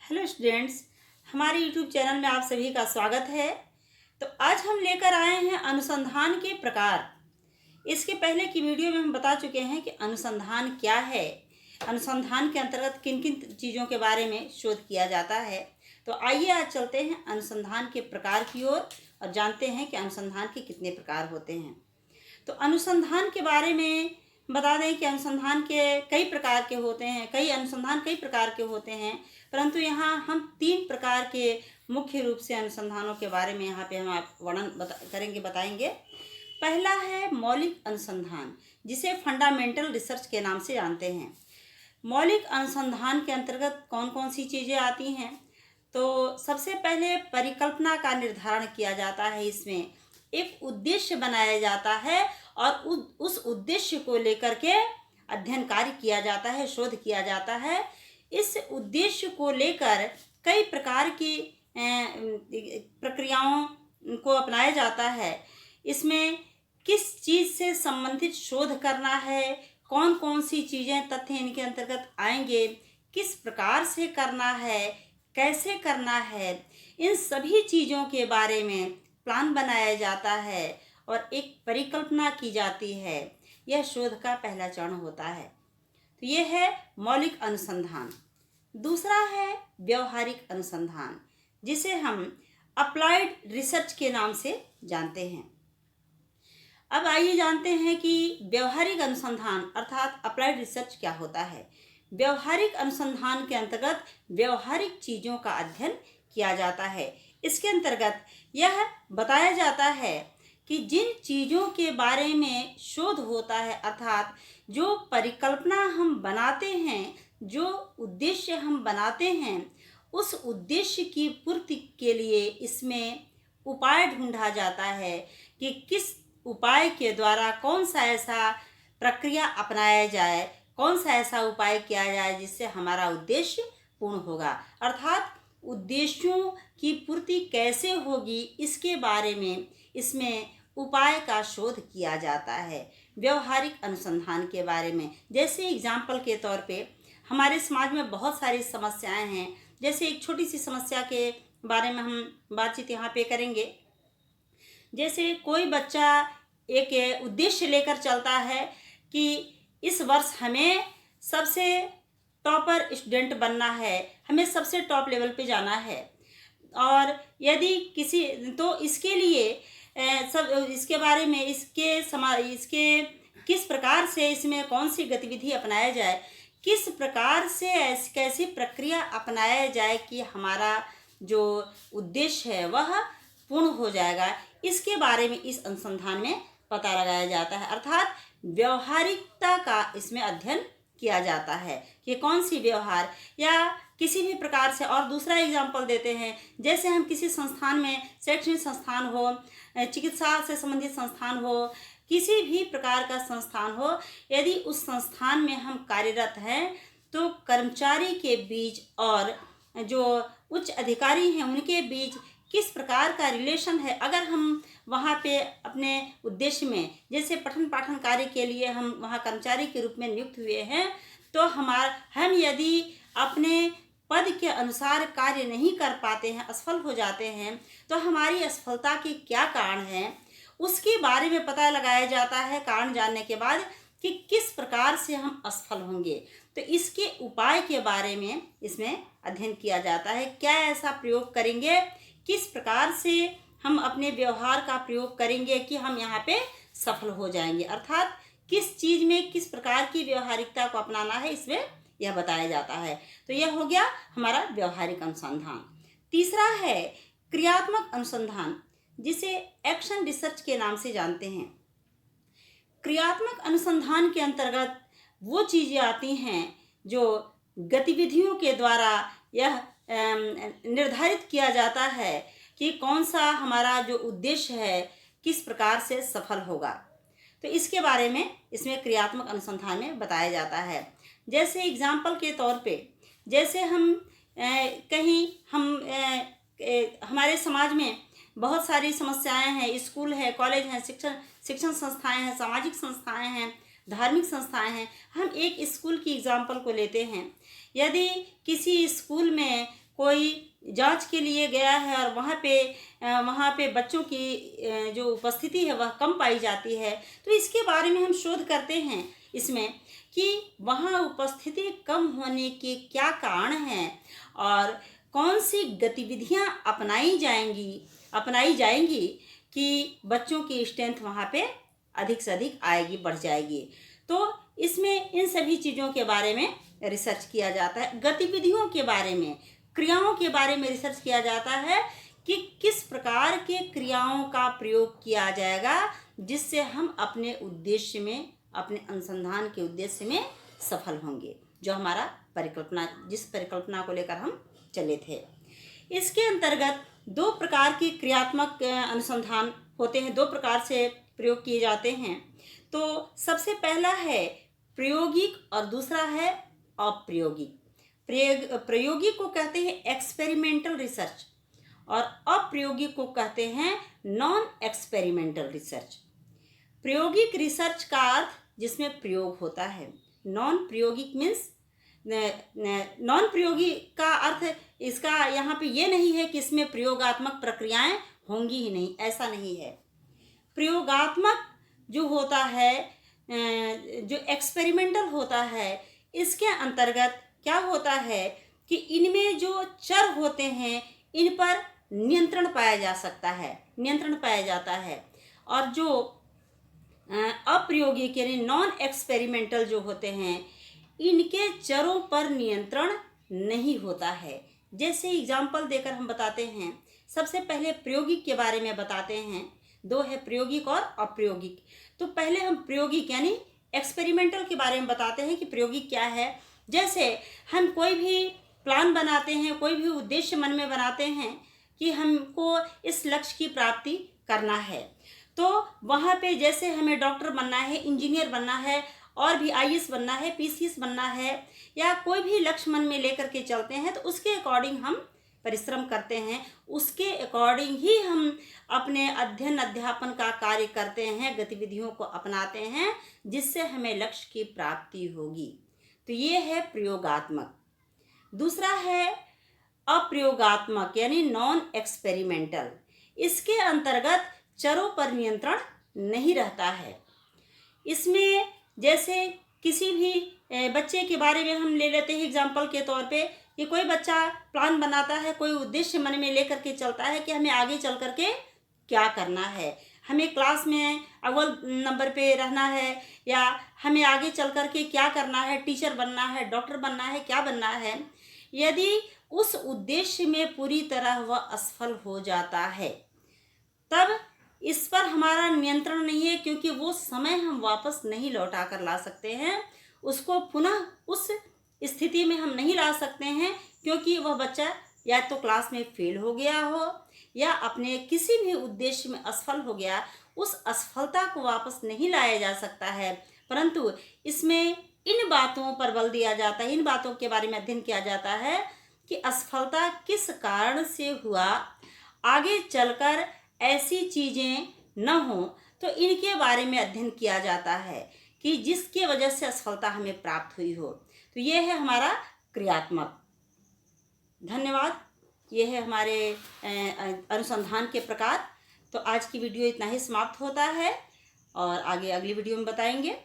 Hello students, हमारे YouTube channel में आप सभी का स्वागत है। तो आज हम लेकर आए हैं अनुसंधान के प्रकार। इसके पहले की वीडियो में हम बता चुके हैं कि अनुसंधान क्या है, अनुसंधान के अंतर्गत किन किन चीज़ों के बारे में शोध किया जाता है। तो आइए आज चलते हैं अनुसंधान के प्रकार की ओर और जानते हैं कि अनुसंधान के कितने प्रकार होते हैं। तो अनुसंधान के बारे में बता दें कि अनुसंधान के कई प्रकार के होते हैं, कई प्रकार के होते हैं, परंतु यहाँ हम 3 प्रकार के मुख्य रूप से अनुसंधानों के बारे में यहाँ पे हम आप वर्णन बताएंगे। पहला है मौलिक अनुसंधान, जिसे फंडामेंटल रिसर्च के नाम से जानते हैं। मौलिक अनुसंधान के अंतर्गत कौन कौन सी चीज़ें आती हैं? तो सबसे पहले परिकल्पना का निर्धारण किया जाता है। इसमें एक उद्देश्य बनाया जाता है और उस उद्देश्य को लेकर के अध्ययन कार्य किया जाता है, शोध किया जाता है। इस उद्देश्य को लेकर कई प्रकार की प्रक्रियाओं को अपनाया जाता है। इसमें किस चीज़ से संबंधित शोध करना है, कौन कौन सी चीज़ें तथ्य इनके अंतर्गत आएंगे, किस प्रकार से करना है, कैसे करना है, इन सभी चीज़ों के बारे में प्लान बनाया जाता है और एक परिकल्पना की जाती है। यह शोध का पहला चरण होता है। तो यह है मौलिक अनुसंधान। दूसरा है व्यवहारिक अनुसंधान, जिसे हम अप्लाइड रिसर्च के नाम से जानते हैं। अब आइए जानते हैं कि व्यवहारिक अनुसंधान अर्थात अप्लाइड रिसर्च क्या होता है। व्यवहारिक अनुसंधान के अंतर्गत व्यवहारिक चीज़ों का अध्ययन किया जाता है। इसके अंतर्गत यह बताया जाता है कि जिन चीज़ों के बारे में शोध होता है, अर्थात जो परिकल्पना हम बनाते हैं, जो उद्देश्य हम बनाते हैं, उस उद्देश्य की पूर्ति के लिए इसमें उपाय ढूंढा जाता है कि किस उपाय के द्वारा कौन सा ऐसा प्रक्रिया अपनाया जाए, कौन सा ऐसा उपाय किया जाए जिससे हमारा उद्देश्य पूर्ण होगा। अर्थात उद्देश्यों की पूर्ति कैसे होगी, इसके बारे में इसमें उपाय का शोध किया जाता है। व्यवहारिक अनुसंधान के बारे में, जैसे एग्जाम्पल के तौर पे हमारे समाज में बहुत सारी समस्याएं हैं। जैसे एक छोटी सी समस्या के बारे में हम बातचीत यहाँ पे करेंगे। जैसे कोई बच्चा एक उद्देश्य लेकर चलता है कि इस वर्ष हमें सबसे टॉपर स्टूडेंट बनना है, हमें सबसे टॉप लेवल पे जाना है, और यदि किसी तो इसके लिए सब इसके बारे में इसके किस प्रकार से इसमें कौन सी गतिविधि अपनाया जाए, किस प्रकार से कैसी प्रक्रिया अपनाया जाए कि हमारा जो उद्देश्य है वह पूर्ण हो जाएगा, इसके बारे में इस अनुसंधान में पता लगाया जाता है। अर्थात व्यवहारिकता का इसमें अध्ययन किया जाता है कि कौन सी व्यवहार या किसी भी प्रकार से। और दूसरा एग्जाम्पल देते हैं, जैसे हम किसी संस्थान में, शैक्षणिक संस्थान हो, चिकित्सा से संबंधित संस्थान हो, किसी भी प्रकार का संस्थान हो, यदि उस संस्थान में हम कार्यरत हैं तो कर्मचारी के बीच और जो उच्च अधिकारी हैं उनके बीच किस प्रकार का रिलेशन है। अगर हम वहाँ पे अपने उद्देश्य में, जैसे पठन पाठन कार्य के लिए हम वहाँ कर्मचारी के रूप में नियुक्त हुए हैं, तो हम यदि अपने पद के अनुसार कार्य नहीं कर पाते हैं, असफल हो जाते हैं, तो हमारी असफलता के क्या कारण हैं, उसके बारे में पता लगाया जाता है। कारण जानने के बाद कि किस प्रकार से हम असफल होंगे, तो इसके उपाय के बारे में इसमें अध्ययन किया जाता है। क्या ऐसा प्रयोग करेंगे, किस प्रकार से हम अपने व्यवहार का प्रयोग करेंगे कि हम यहाँ पे सफल हो जाएंगे। अर्थात किस चीज़ में किस प्रकार की व्यवहारिकता को अपनाना है, इसमें यह बताया जाता है। तो यह हो गया हमारा व्यवहारिक अनुसंधान। तीसरा है क्रियात्मक अनुसंधान, जिसे एक्शन रिसर्च के नाम से जानते हैं। क्रियात्मक अनुसंधान के अंतर्गत वो चीज़ें आती हैं जो गतिविधियों के द्वारा यह निर्धारित किया जाता है कि कौन सा हमारा जो उद्देश्य है किस प्रकार से सफल होगा। तो इसके बारे में इसमें क्रियात्मक अनुसंधान में बताया जाता है। जैसे एग्जाम्पल के तौर पे, जैसे हम हमारे समाज में बहुत सारी समस्याएं हैं, स्कूल है, कॉलेज हैं, शिक्षण संस्थाएं हैं, सामाजिक संस्थाएं हैं, धार्मिक संस्थाएं हैं। हम एक स्कूल की एग्जाम्पल को लेते हैं। यदि किसी स्कूल में कोई जांच के लिए गया है और वहाँ पे बच्चों की जो उपस्थिति है वह कम पाई जाती है, तो इसके बारे में हम शोध करते हैं इसमें कि वहाँ उपस्थिति कम होने के क्या कारण हैं और कौन सी गतिविधियाँ अपनाई जाएंगी कि बच्चों की स्ट्रेंथ वहाँ पे अधिक से अधिक आएगी, बढ़ जाएगी। तो इसमें इन सभी चीज़ों के बारे में रिसर्च किया जाता है। गतिविधियों के बारे में, क्रियाओं के बारे में रिसर्च किया जाता है कि किस प्रकार के क्रियाओं का प्रयोग किया जाएगा जिससे हम अपने उद्देश्य में, अपने अनुसंधान के उद्देश्य में सफल होंगे, जो हमारा जिस परिकल्पना को लेकर हम चले थे। इसके अंतर्गत दो प्रकार की क्रियात्मक अनुसंधान होते हैं, दो प्रकार से प्रयोग किए जाते हैं। तो सबसे पहला है प्रायोगिक और दूसरा है अप्रायोगिक। प्रायोगिक को कहते हैं एक्सपेरिमेंटल रिसर्च और अप्रायोगिक को कहते हैं नॉन एक्सपेरिमेंटल रिसर्च। प्रायोगिक रिसर्च का अर्थ जिसमें प्रयोग होता है, नॉन प्रायोगिक मीन्स नॉन प्रायोगिक का अर्थ इसका यहाँ पे ये नहीं है कि इसमें प्रयोगात्मक प्रक्रियाएं होंगी ही नहीं, ऐसा नहीं है। प्रयोगात्मक जो होता है, जो एक्सपेरिमेंटल होता है, इसके अंतर्गत क्या होता है कि इनमें जो चर होते हैं इन पर नियंत्रण पाया जाता है और जो अप्रायोगिक यानी नॉन एक्सपेरिमेंटल जो होते हैं इनके चरों पर नियंत्रण नहीं होता है। जैसे एग्जाम्पल देकर हम बताते हैं। सबसे पहले प्रायोगिक के बारे में बताते हैं। दो है प्रायोगिक और अप्रायोगिक। तो पहले हम प्रायोगिक यानी एक्सपेरिमेंटल के बारे में बताते हैं कि प्रायोगिक क्या है। जैसे हम कोई भी प्लान बनाते हैं, कोई भी उद्देश्य मन में बनाते हैं कि हमको इस लक्ष्य की प्राप्ति करना है, तो वहाँ पे जैसे हमें डॉक्टर बनना है, इंजीनियर बनना है और भी आईएएस बनना है, पीसीएस बनना है, या कोई भी लक्ष्य मन में लेकर के चलते हैं, तो उसके अकॉर्डिंग हम परिश्रम करते हैं, उसके अकॉर्डिंग ही हम अपने अध्ययन अध्यापन का कार्य करते हैं, गतिविधियों को अपनाते हैं जिससे हमें लक्ष्य की प्राप्ति होगी। तो ये है प्रयोगात्मक। दूसरा है अप्रयोगात्मक यानी नॉन एक्सपेरिमेंटल। इसके अंतर्गत चरों पर नियंत्रण नहीं रहता है। इसमें जैसे किसी भी बच्चे के बारे में हम ले लेते हैं एग्जाम्पल के तौर पे कि कोई बच्चा प्लान बनाता है, कोई उद्देश्य मन में लेकर के चलता है कि हमें आगे चल कर के क्या करना है, हमें क्लास में अव्वल नंबर पे रहना है, या हमें आगे चल कर के क्या करना है, टीचर बनना है, डॉक्टर बनना है, क्या बनना है। यदि उस उद्देश्य में पूरी तरह वह असफल हो जाता है तब इस पर हमारा नियंत्रण नहीं है, क्योंकि वो समय हम वापस नहीं लौटा कर ला सकते हैं, उसको पुनः उस स्थिति में हम नहीं ला सकते हैं, क्योंकि वह बच्चा या तो क्लास में फेल हो गया हो या अपने किसी भी उद्देश्य में असफल हो गया। उस असफलता को वापस नहीं लाया जा सकता है, परंतु इसमें इन बातों पर बल दिया जाता है, इन बातों के बारे में अध्ययन किया जाता है कि असफलता किस कारण से हुआ, आगे चलकर ऐसी चीज़ें न हो, तो इनके बारे में अध्ययन किया जाता है कि जिसके वजह से असफलता हमें प्राप्त हुई हो। तो ये है हमारा क्रियात्मक। धन्यवाद। ये है हमारे अनुसंधान के प्रकार। तो आज की वीडियो इतना ही समाप्त होता है और आगे अगली वीडियो में बताएंगे।